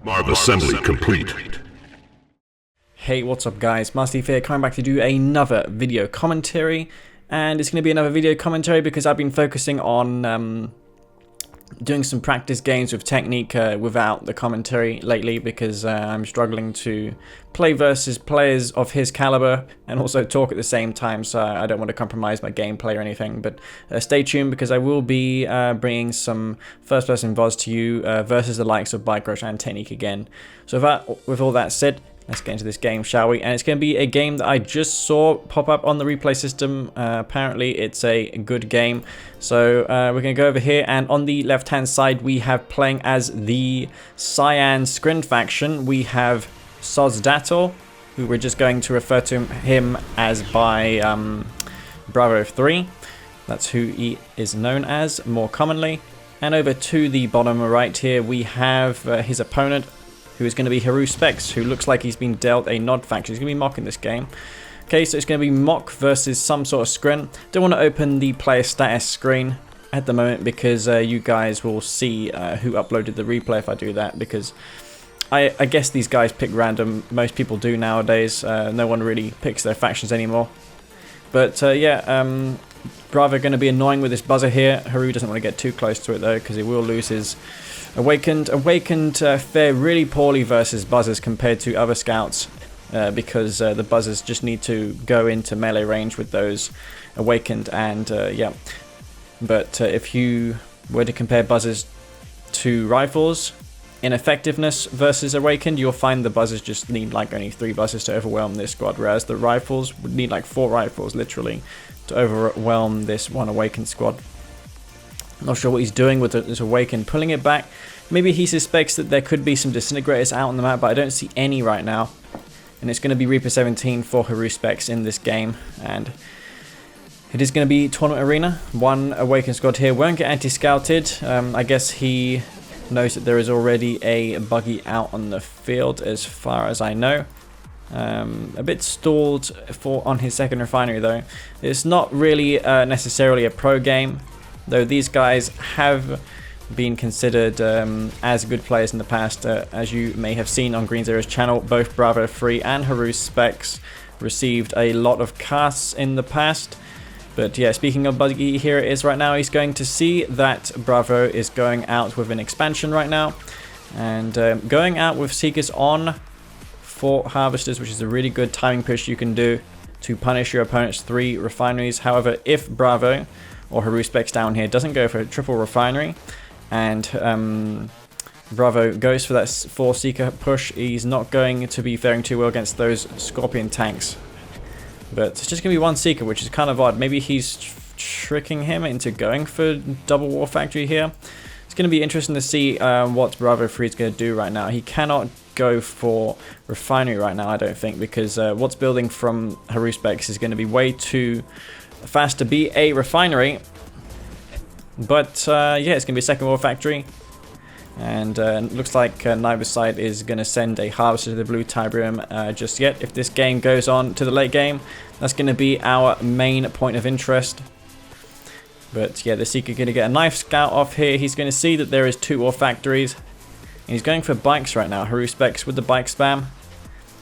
Assembly complete. Hey, what's up guys, Master Thief here, coming back to do another video commentary. And it's going to be another video commentary because I've been focusing on doing some practice games with technique without the commentary lately, because I'm struggling to play versus players of his caliber and also talk at the same time, so I don't want to compromise my gameplay or anything. But stay tuned, because I will be bringing some first-person VODs to you versus the likes of Bike Rush and Technique again. So with all that said, let's get into this game, shall we? And it's going to be a game that I just saw pop up on the replay system. Apparently it's a good game. So we're going to go over here, and on the left hand side we have, playing as the C&C3 faction, we have Sozdator, who we're just going to refer to him as by Bravo 3. That's who he is known as more commonly. And over to the bottom right here we have his opponent, who is going to be Specs, who looks like he's been dealt a nod faction. He's going to be MoK in this game. Okay, so it's going to be MoK versus some sort of scrin. Don't want to open the player status screen at the moment, because you guys will see who uploaded the replay if I do that, because I guess these guys pick random. Most people do nowadays. No one really picks their factions anymore. But yeah, Bravo going to be annoying with this buzzer here. Haru doesn't want to get too close to it though, because he will lose his Awakened fare really poorly versus buzzers compared to other scouts, because the buzzers just need to go into melee range with those Awakened, and yeah. But if you were to compare buzzers to rifles in effectiveness versus Awakened, you'll find the buzzers just need like only 3 buzzers to overwhelm this squad, whereas the rifles would need like 4 rifles literally to overwhelm this one Awakened squad. Not sure what he's doing with this Awakened, pulling it back. Maybe he suspects that there could be some disintegrators out on the map, but I don't see any right now. And it's going to be Reaper 17 for Specs in this game, and it is going to be Tournament Arena. One Awakened squad here won't get anti-scouted. I guess he knows that there is already a buggy out on the field, as far as I know. A bit stalled on his second refinery though. It's not really necessarily a pro game, though these guys have been considered as good players in the past. As you may have seen on Green Zero's channel, both Bravo 3 and Specs received a lot of casts in the past. But yeah, speaking of buggy, here it is right now. He's going to see that Bravo is going out with an expansion right now, and going out with Seekers on 4 Harvesters, which is a really good timing push you can do to punish your opponent's 3 refineries. However, if Bravo or Specs down here doesn't go for a triple refinery, and Bravo goes for that 4 Seeker push, he's not going to be faring too well against those Scorpion tanks. But it's just going to be 1 Seeker, which is kind of odd. Maybe he's tricking him into going for double War Factory here. It's going to be interesting to see what Bravo 3 is going to do right now. He cannot go for refinery right now, I don't think, because what's building from Specs is going to be way too fast to be a refinery. But yeah, it's going to be a second War Factory. And it looks like neither side is going to send a Harvester to the blue Tibrium just yet. If this game goes on to the late game, that's going to be our main point of interest. But yeah, the Seeker going to get a knife scout off here. He's going to see that there is 2 War Factories. And he's going for bikes right now. Specs with the bike spam.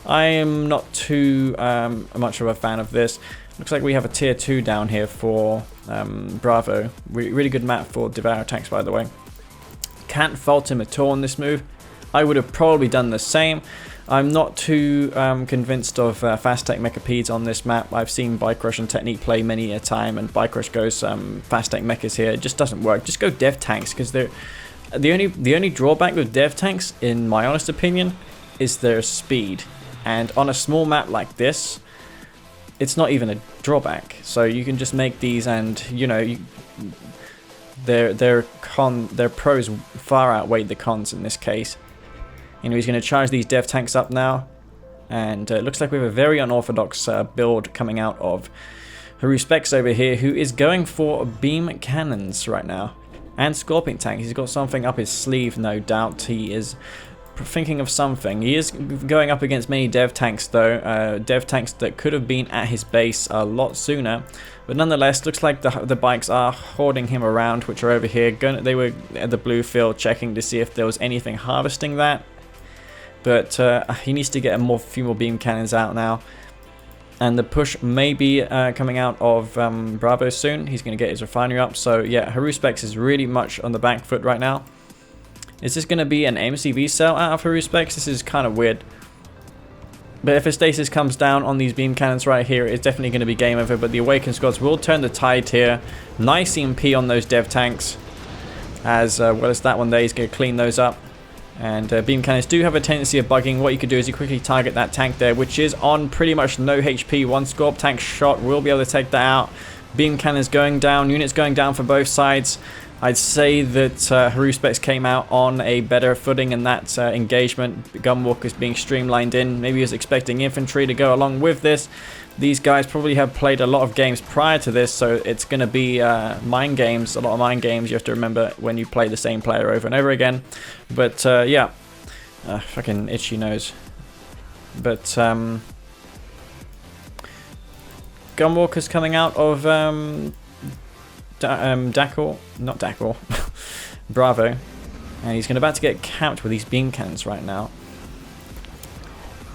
I am not too much of a fan of this. Looks like we have a tier 2 down here for Bravo. Really good map for Devour tanks, by the way. Can't fault him at all on this move. I would have probably done the same. I'm not too convinced of Fast Tech Mechapeds on this map. I've seen Bike Rush and Technique play many a time, and Bike Rush goes Fast Tech Mechas here. It just doesn't work. Just go Dev tanks, because they're the only drawback with Dev tanks, in my honest opinion, is their speed. And on a small map like this, it's not even a drawback. So you can just make these, and you know, their pros far outweigh the cons in this case. You know, he's going to charge these dev tanks up now, and it looks like we have a very unorthodox build coming out of Specs over here, who is going for beam cannons right now and Scorpion tanks. He's got something up his sleeve, no doubt. He is thinking of something. He is going up against many dev tanks though, dev tanks that could have been at his base a lot sooner, but nonetheless looks like the bikes are hoarding him around, which are over here. They were at the blue field checking to see if there was anything harvesting that. But he needs to get a few more beam cannons out now. And the push may be coming out of Bravo soon. He's going to get his refinery up. So yeah, Haruspex is really much on the back foot right now. Is this going to be an MCV cell out of Haruspex? This is kind of weird. But if a stasis comes down on these beam cannons right here, it's definitely going to be game over. But the Awakened Squads will turn the tide here. Nice EMP on those dev tanks. As well as that one there, he's going to clean those up. And beam cannons do have a tendency of bugging. What you could do is you quickly target that tank there, which is on pretty much no HP. One Scorp tank shot will be able to take that out. Beam cannons going down, units going down for both sides. I'd say that Haruspex came out on a better footing in that engagement. Gunwalkers being streamlined in. Maybe he was expecting infantry to go along with this. These guys probably have played a lot of games prior to this, so it's going to be mind games, a lot of mind games. You have to remember when you play the same player over and over again. But yeah, fucking itchy nose. But Gunwalkers coming out of Bravo, and he's about to get capped with these beam cannons right now.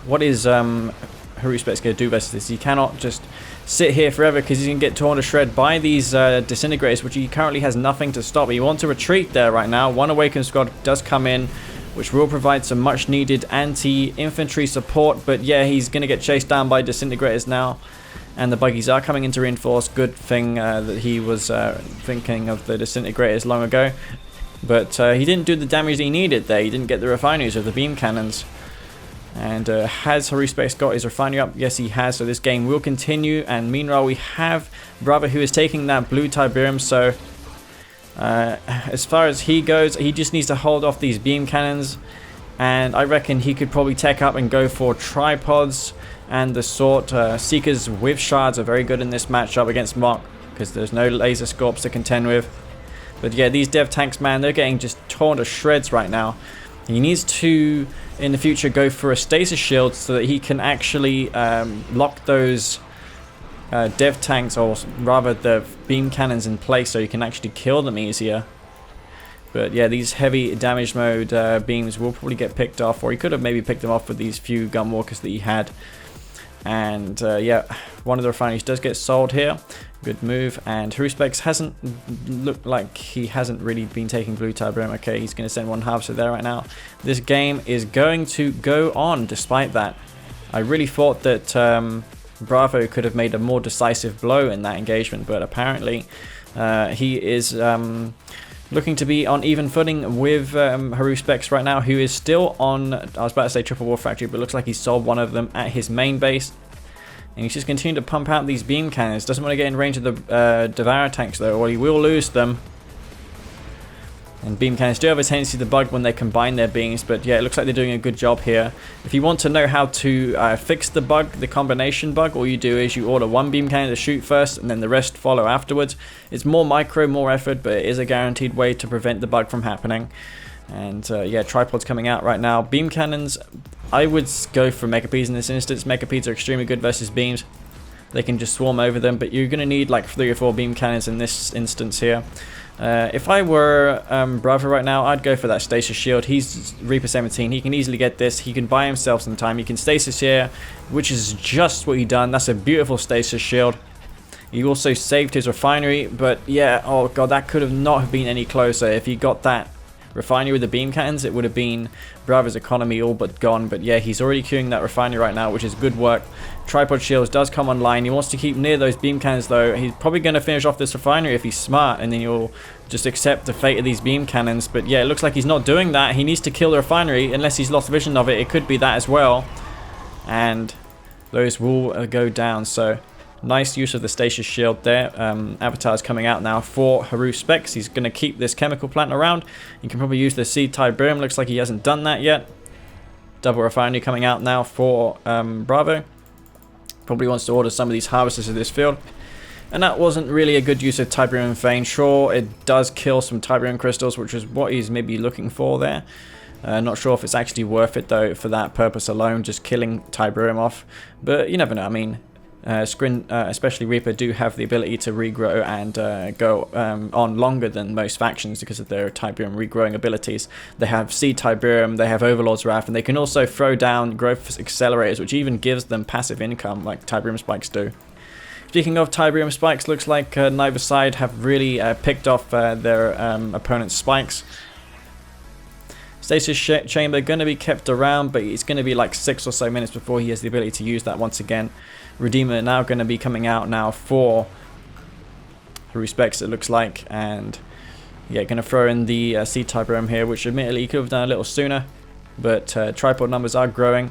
What is Haruspex going to do versus this? He cannot just sit here forever because he's going to get torn to shred by these disintegrators, which he currently has nothing to stop. He wants to retreat there right now. One Awakened Squad does come in, which will provide some much needed anti-infantry support, but yeah, he's going to get chased down by disintegrators now. And the buggies are coming in to reinforce. Good thing that he was thinking of the disintegrators long ago. But he didn't do the damage he needed there. He didn't get the refineries of the beam cannons. And has Haruspex got his refinery up? Yes, he has. So this game will continue. And meanwhile, we have Bravo, who is taking that blue Tiberium. So as far as he goes, he just needs to hold off these beam cannons. And I reckon he could probably tech up and go for tripods and the sort. Seekers with shards are very good in this matchup against MoK because there's no laser scorps to contend with. But yeah, these dev tanks, man, they're getting just torn to shreds right now. He needs to, in the future, go for a stasis shield so that he can actually lock those dev tanks, or rather the beam cannons, in place so you can actually kill them easier. But yeah, these heavy damage mode beams will probably get picked off, or he could have maybe picked them off with these few gunwalkers that he had. And yeah, one of the refineries does get sold here. Good move. And Haruspex hasn't looked like he hasn't really been taking blue Tiberium. Okay, he's going to send one harvester there right now. This game is going to go on despite that. I really thought that Bravo could have made a more decisive blow in that engagement, but apparently he is looking to be on even footing with Haruspex right now, who is still on, I was about to say Triple War Factory, but looks like he sold one of them at his main base. And he's just continuing to pump out these beam cannons. Doesn't want to get in range of the Devourer tanks though, or he will lose them. And beam cannons do have a tendency to bug when they combine their beams, but yeah, it looks like they're doing a good job here. If you want to know how to fix the bug, the combination bug, all you do is you order one beam cannon to shoot first, and then the rest follow afterwards. It's more micro, more effort, but it is a guaranteed way to prevent the bug from happening. And yeah, tripods coming out right now. Beam cannons, I would go for Megapedes in this instance. Megapedes are extremely good versus beams. They can just swarm over them, but you're going to need like 3 or 4 beam cannons in this instance here. If I were Bravo right now, I'd go for that stasis shield. He's Reaper 17. He can easily get this. He can buy himself some time. He can stasis here, which is just what he done. That's a beautiful stasis shield. He also saved his refinery, but yeah, oh god, that could have not have been any closer. If he got that refinery with the beam cannons, it would have been Bravo's economy all but gone. But yeah, he's already queuing that refinery right now, which is good work. Tripod shields does come online. He wants to keep near those beam cannons though. He's probably going to finish off this refinery if he's smart, and then you'll just accept the fate of these beam cannons. But yeah, it looks like he's not doing that. He needs to kill the refinery unless he's lost vision of it. It could be that as well, and those will go down. So nice use of the stasis shield there. Avatar's coming out now for Haruspex. He's going to keep this chemical plant around. You can probably use the seed Tiberium. Looks like he hasn't done that yet. Double refinery coming out now for Bravo. Probably wants to order some of these harvesters of this field. And that wasn't really a good use of Tiberium Vein. Sure, it does kill some Tiberium crystals, which is what he's maybe looking for there. Not sure if it's actually worth it though for that purpose alone, just killing Tiberium off. But you never know. I mean, especially Reaper, do have the ability to regrow and go on longer than most factions because of their Tiberium regrowing abilities. They have Seed Tiberium, they have Overlord's Wrath, and they can also throw down growth accelerators, which even gives them passive income like Tiberium Spikes do. Speaking of Tiberium Spikes, looks like neither side have really picked off their opponent's spikes. Stasis Chamber going to be kept around, but it's going to be like 6 or so minutes before he has the ability to use that once again. Redeemer now going to be coming out now for Specs, it looks like, and yeah, going to throw in the Seed Tiberium here, which admittedly he could have done a little sooner, but tripod numbers are growing,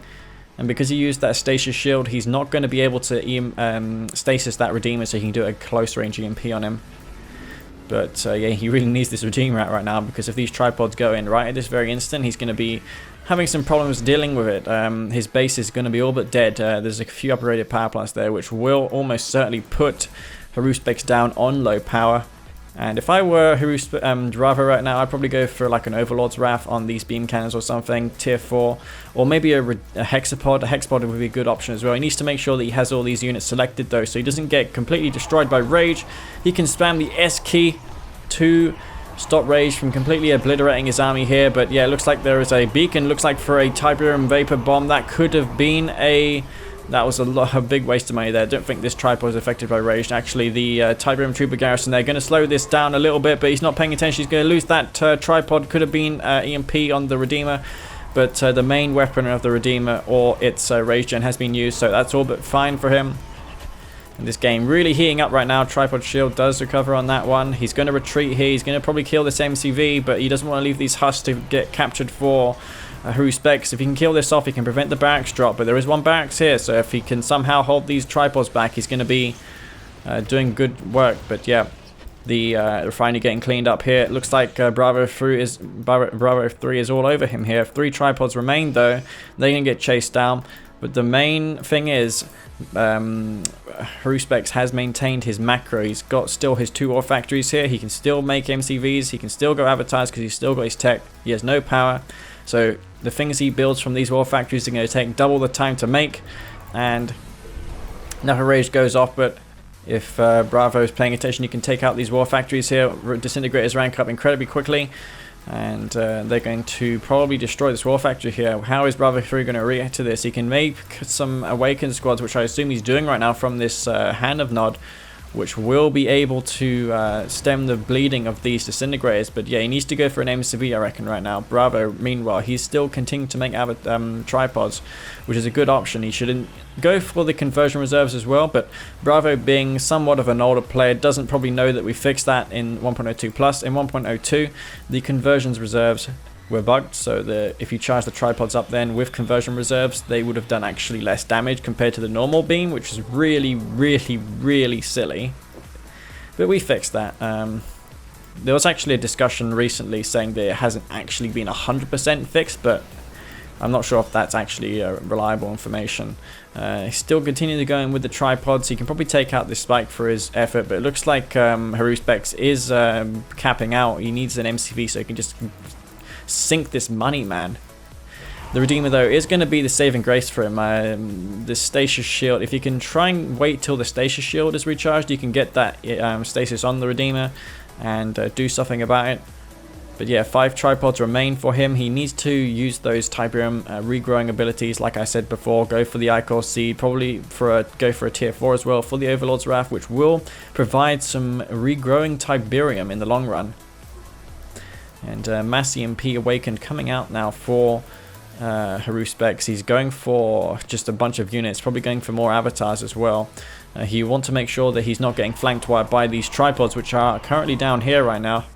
and because he used that Stasis Shield, he's not going to be able to stasis that Redeemer, so he can do a close range EMP on him. But yeah, he really needs this Redeemer out right now, because if these tripods go in right at this very instant, he's going to be having some problems dealing with it. His base is going to be all but dead. There's a few operated power plants there, which will almost certainly put Specs down on low power. And if I were Drava right now, I'd probably go for like an Overlord's Wrath on these beam cannons or something, tier 4, or maybe a Hexapod. A Hexapod would be a good option as well. He needs to make sure that he has all these units selected though, so he doesn't get completely destroyed by Rage. He can spam the S key to stop Rage from completely obliterating his army here, but yeah, it looks like there is a beacon. Looks like for a Tiberium Vapor Bomb, that could have been that was a big waste of money there. I don't think this tripod is affected by Rage. Actually, the Tiberium Trooper Garrison, they're going to slow this down a little bit, but he's not paying attention. He's going to lose that tripod. Could have been EMP on the Redeemer, but the main weapon of the Redeemer or its Rage Gen has been used, so that's all but fine for him. And this game really heating up right now. Tripod Shield does recover on that one. He's going to retreat here. He's going to probably kill this MCV, but he doesn't want to leave these husks to get captured for Specs. If he can kill this off, he can prevent the barracks drop, but there is one barracks here, so if he can somehow hold these tripods back, he's going to be doing good work. But yeah, the refinery getting cleaned up here. It looks like Bravo 3 is all over him here. 3 tripods remain though. They're going to get chased down, but the main thing is Specs has maintained his macro. He's got still his 2 ore factories here. He can still make MCVs. He can still go avatars because he's still got his tech. He has no power. So the things he builds from these war factories are going to take double the time to make, and now Rage goes off, but if Bravo is paying attention, you can take out these war factories here. Disintegrators rank up incredibly quickly, and they're going to probably destroy this war factory here. How is Bravo 3 going to react to this? He can make some Awakened squads, which I assume he's doing right now from this Hand of Nod, which will be able to stem the bleeding of these disintegrators. But yeah, he needs to go for an MCV, I reckon, right now. Bravo, meanwhile, he's still continuing to make tripods, which is a good option. He shouldn't go for the conversion reserves as well, but Bravo, being somewhat of an older player, doesn't probably know that we fixed that in 1.02 plus. In 1.02, the conversions reserves were bugged, so if you charge the tripods up then with conversion reserves, they would have done actually less damage compared to the normal beam, which is really, really, really silly. But we fixed that. There was actually a discussion recently saying that it hasn't actually been 100% fixed, but I'm not sure if that's actually reliable information. He's still continuing to go in with the tripods. He can probably take out this spike for his effort, but it looks like Specs is capping out. He needs an MCV so he can just sink this money, man. The Redeemer though is going to be the saving grace for him. The Stasis Shield, if you can try and wait till the Stasis Shield is recharged, you can get that stasis on the Redeemer and do something about it. But yeah, 5 tripods remain for him. He needs to use those Tiberium regrowing abilities, like I said before. Go for the Ichor Seed, probably go for a tier 4 as well for the Overlord's Wrath, which will provide some regrowing Tiberium in the long run. And Mass EMP Awakened coming out now for Specs. He's going for just a bunch of units, probably going for more avatars as well. He wants to make sure that he's not getting flanked by these tripods, which are currently down here right now.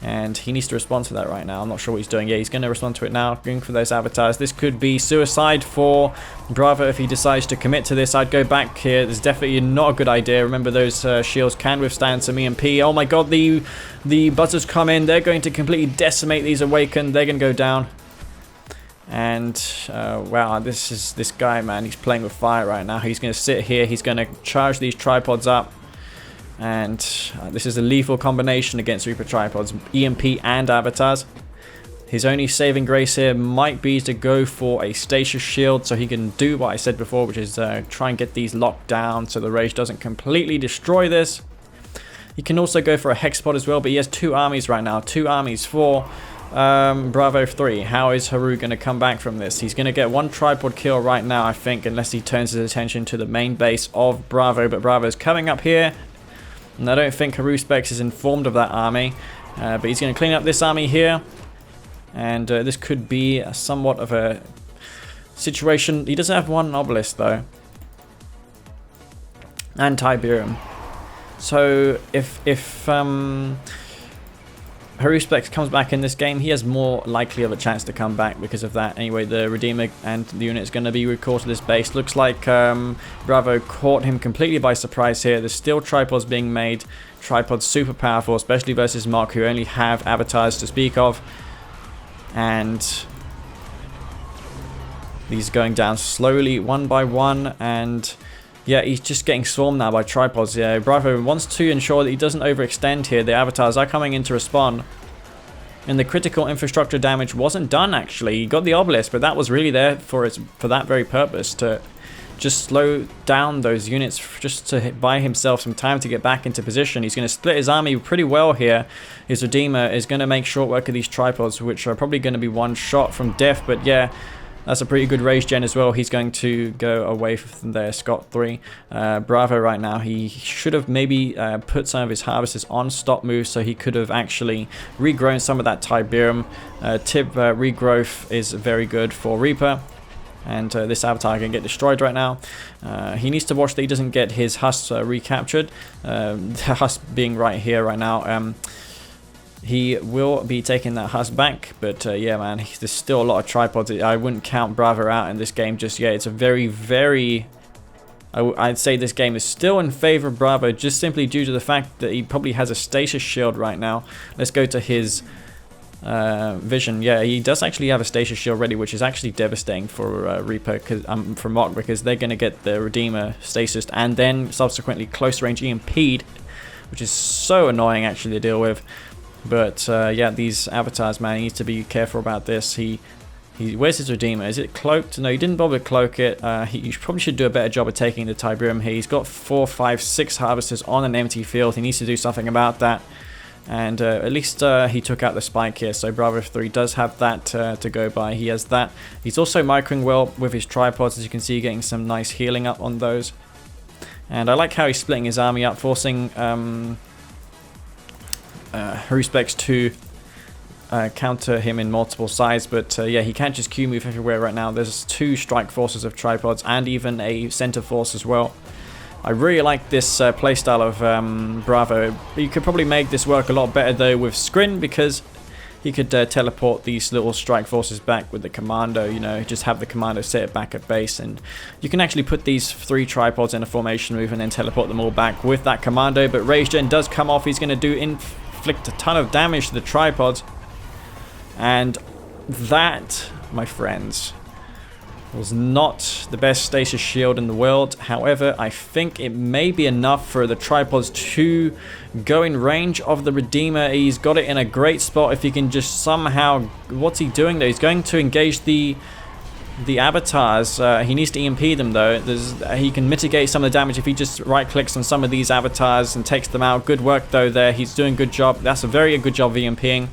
And he needs to respond to that right now. I'm not sure what he's doing. Yeah, he's going to respond to it now, going for those avatars. This could be suicide for Bravo if he decides to commit to this. I'd go back here. This is definitely not a good idea. Remember, those shields can withstand some EMP. Oh my god, the buzzers come in. They're going to completely decimate these Awakened. They're going to go down. And wow, this guy, man. He's playing with fire right now. He's going to sit here. He's going to charge these tripods up. And this is a lethal combination against Reaper tripods, EMP and avatars. His only saving grace here might be to go for a stasis shield so he can do what I said before, which is try and get these locked down so the rage doesn't completely destroy this. He can also go for a hex pod as well, but he has 2 armies right now. 2 armies for Bravo 3. How is Haru going to come back from this? He's going to get 1 tripod kill right now, I think, unless he turns his attention to the main base of Bravo. But Bravo's coming up here, and I don't think Haruspex is informed of that army. But he's going to clean up this army here. And this could be somewhat of a situation. He doesn't have 1 obelisk though. And Tiberium. So if Haruspex comes back in this game, he has more likely of a chance to come back because of that. Anyway, the Redeemer and the unit is going to be recalled to this base. Looks like Bravo caught him completely by surprise here. There's still tripods being made. Tripods super powerful, especially versus MoK, who only have avatars to speak of. And these are going down slowly, 1 by 1, and yeah, he's just getting swarmed now by tripods. Yeah, Bravo wants to ensure that he doesn't overextend here. The avatars are coming in to respond, and the critical infrastructure damage wasn't done actually. He got the obelisk, but that was really there for that very purpose, to just slow down those units, just to buy himself some time to get back into position. He's going to split his army pretty well here. His Redeemer is going to make short work of these tripods, which are probably going to be 1 shot from death, but yeah, that's a pretty good rage gen as well. He's going to go away from there, Scott 3. Bravo right now, he should have maybe put some of his harvesters on stop moves so he could have actually regrown some of that Tiberium. Tib regrowth is very good for Reaper. And this avatar can get destroyed right now. He needs to watch that he doesn't get his husks recaptured. The husk being right here right now. He will be taking that husk back. But yeah, man, there's still a lot of tripods. I wouldn't count Bravo out in this game just yet. It's a very, very... I'd say this game is still in favor of Bravo, just simply due to the fact that he probably has a stasis shield right now. Let's go to his... vision. Yeah, he does actually have a stasis shield ready, which is actually devastating for Reaper, for MoK, because they're going to get the Redeemer stasis and then subsequently close range EMP'd, which is so annoying actually to deal with. But yeah, these avatars, man, he needs to be careful about this. Where's his Redeemer? Is it cloaked? No, he didn't bother to cloak it. He probably should do a better job of taking the Tiberium here. He's got 4, 5, 6 harvesters on an empty field. He needs to do something about that. And at least he took out the spike here, so Bravo 3 does have that to go by. He has that. He's also microing well with his tripods, as you can see, getting some nice healing up on those. And I like how he's splitting his army up, forcing Haruspex to counter him in multiple sides. But yeah, he can't just Q move everywhere right now. There's 2 strike forces of tripods and even a center force as well. I really like this playstyle of Bravo. You could probably make this work a lot better though with Skrin, because he could teleport these little strike forces back with the commando, you know, just have the commando set it back at base, and you can actually put these 3 tripods in a formation move and then teleport them all back with that commando. But rage gen does come off. He's going to inflict a ton of damage to the tripods, and that, my friends, was not the best stasis shield in the world. However, I think it may be enough for the tripods to go in range of the Redeemer. He's got it in a great spot if he can just somehow... What's he doing though? He's going to engage the avatars. He needs to EMP them though. He can mitigate some of the damage if he just right clicks on some of these avatars and takes them out. Good work though there. He's doing a good job. That's a very good job of EMPing.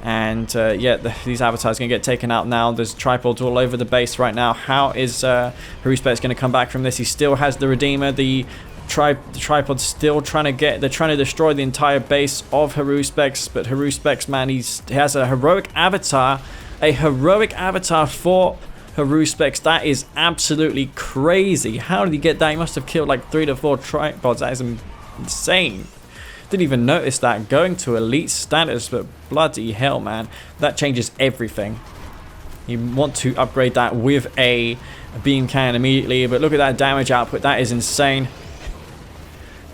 And yeah, these avatars are going to get taken out now. There's tripods all over the base right now. How is Haruspex going to come back from this? He still has the Redeemer. The tripod's still trying to they're trying to destroy the entire base of Haruspex. But Haruspex, man, he has a heroic avatar. A heroic avatar for Haruspex. That is absolutely crazy. How did he get that? He must have killed like 3 to 4 tripods. That is insane. Didn't even notice that going to elite status, but bloody hell, man, that changes everything. You want to upgrade that with a beam cannon immediately, but look at that damage output. That is insane.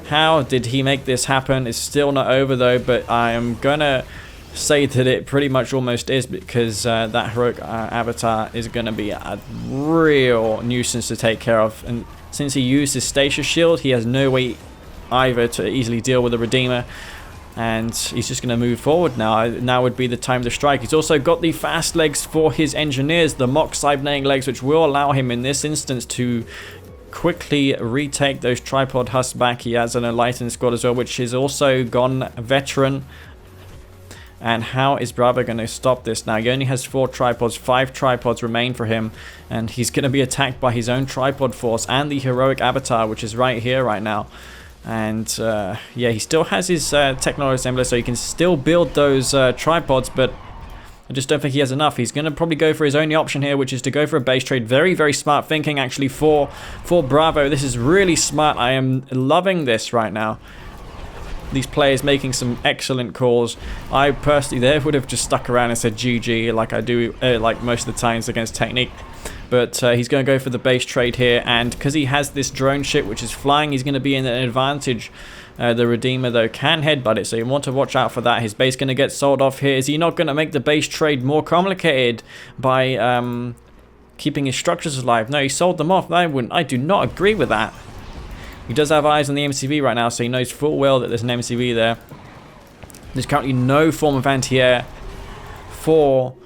How did he make this happen? It's still not over though, but I am gonna say that it pretty much almost is, because that heroic avatar is gonna be a real nuisance to take care of. And since he used his stasis shield, he has no way either to easily deal with the Redeemer. And he's just going to move forward now. Now would be the time to strike. He's also got the fast legs for his engineers, the MoK cybernetic legs, which will allow him in this instance to quickly retake those tripod husks back. He has an enlightened squad as well, which is also gone veteran. And how is Bravo going to stop this now? He only has 4 tripods. 5 tripods remain for him. And he's going to be attacked by his own tripod force and the heroic avatar, which is right here right now. And yeah, he still has his technology assembler, so he can still build those tripods, but I just don't think he has enough. He's going to probably go for his only option here, which is to go for a base trade. Very, very smart thinking, actually, for Bravo. This is really smart. I am loving this right now. These players making some excellent calls. I personally there would have just stuck around and said GG like I do like most of the times against Technique. But he's going to go for the base trade here, and because he has this drone ship which is flying, he's going to be in an advantage. The Redeemer, though, can headbutt it, so you want to watch out for that. His base going to get sold off here. Is he not going to make the base trade more complicated by keeping his structures alive? No, he sold them off. I do not agree with that. He does have eyes on the MCV right now, so he knows full well that there's an MCV there. There's currently no form of anti-air for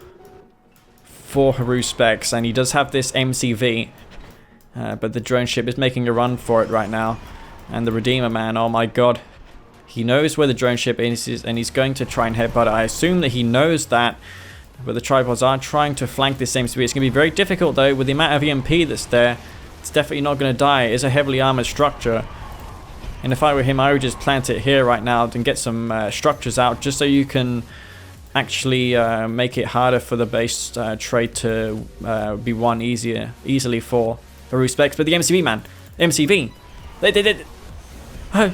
Haru specs, and he does have this MCV, but the drone ship is making a run for it right now. And the Redeemer, man, oh my god, he knows where the drone ship is, and he's going to try and headbutt it. I assume that he knows that, but the tripods are trying to flank this MCV. It's going to be very difficult, though, with the amount of EMP that's there. It's definitely not going to die. It is a heavily armored structure, and if I were him, I would just plant it here right now and get some structures out, just so you can actually make it harder for the base trade to be won easily for Haru specs. But the MCV, man, MCV, they did it. Oh.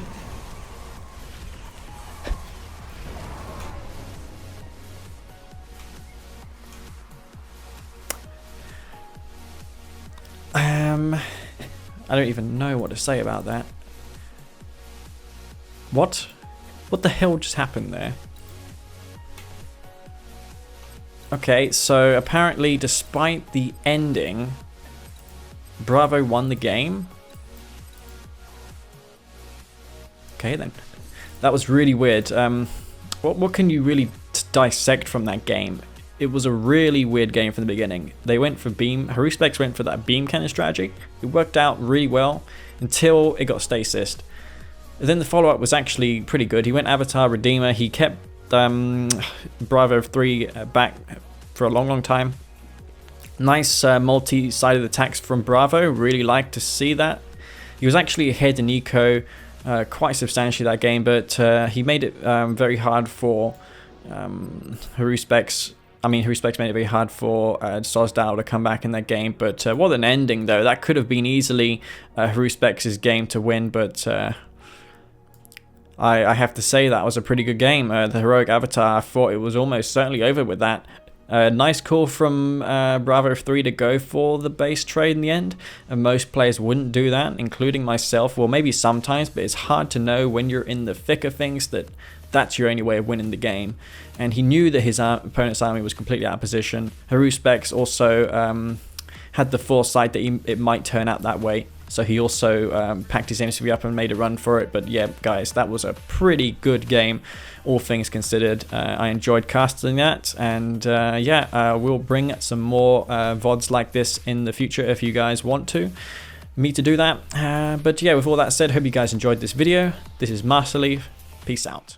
I don't even know what to say about that. What the hell just happened there? Okay, so apparently despite the ending, Bravo won the game. Okay then. That was really weird. What can you really dissect from that game? It was a really weird game from the beginning. They went for beam. Haru specs went for that beam cannon strategy. It worked out really well until it got stasis. Then the follow-up was actually pretty good. He went Avatar Redeemer. He kept Bravo 3 back for a long time. Nice multi-sided attacks from Bravo. Really like to see that. He was actually ahead in eco quite substantially that game, but he made it very hard for Haru specs. I mean, Haru specs made it very hard for Sosdal to come back in that game, but what an ending, though. That could have been easily Haru specs' game to win, but I have to say that was a pretty good game. The Heroic Avatar, I thought it was almost certainly over with that. Nice call from Bravo 3 to go for the base trade in the end. And most players wouldn't do that, including myself. Well, maybe sometimes, but it's hard to know when you're in the thick of things that that's your only way of winning the game. And he knew that his opponent's army was completely out of position. Haru specs also had the foresight that it might turn out that way. So he also packed his MCV up and made a run for it. But yeah, guys, that was a pretty good game, all things considered. I enjoyed casting that. And yeah, we'll bring some more VODs like this in the future if you guys want me to do that. But yeah, with all that said, hope you guys enjoyed this video. This is Master Leaf. Peace out.